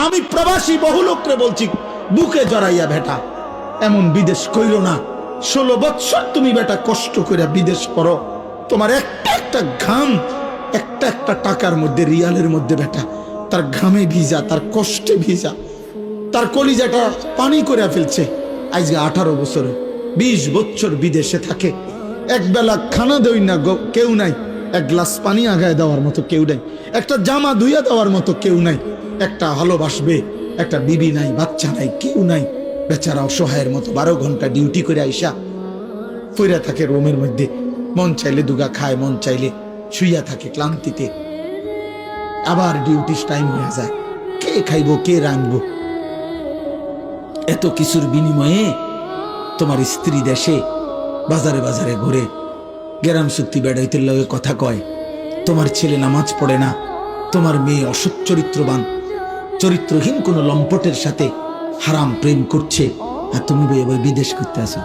আমি প্রবাসী বহু লোকরে বলছি, বুকে জড়াইয়া বেটা এমন বিদেশ কইরো না। 16 বছর তুমি বেটা কষ্ট করে বিদেশ করো, তোমার একটা একটা ঘাম, একটা একটা টাকার মধ্যে, রিয়ালের মধ্যে বেটা তার ঘামে ভিজা, তার কষ্টে ভিজা, তার কলিজাটা পানি করে ফেলছে। আজকে 18 বছরে 20 বছর বিদেশে থাকে, একবেলা খানা দেই না কেউ নাই, এক গ্লাস পানি আগায় দেওয়ার মতো কেউ নাই, একটা জামা ধুইয়া দেওয়ার মতো কেউ নাই, একটা ভালোবাসবে একটা বিবি নাই, বাচ্চা নাই, কেউ নাই। বেচারা অসহায়ের মতো 12 ঘন্টা ডিউটি করে আইসা ফইরা থাকে রুমের মধ্যে, মন চাইলে দুগা খায়, মন চাইলে শুইয়া থাকে ক্লান্তিতে। আবার ডিউটি টাইম হয়ে যায়, কে খাইবো কে রাঁধবো? এত কিছুর বিনিময়ে তোমার স্ত্রী দেশে বাজারে বাজারে ঘুরে গেরাম চুক্তি বেড়াইতে লগে কথা কয়, তোমার ছেলে নামাজ পড়ে না, তোমার মেয়ে অসৎ চরিত্রবান, চরিত্রহীন কোন লম্পটের সাথে হারাম প্রেম করছে, আর তুমি বিদেশ করতে আসো।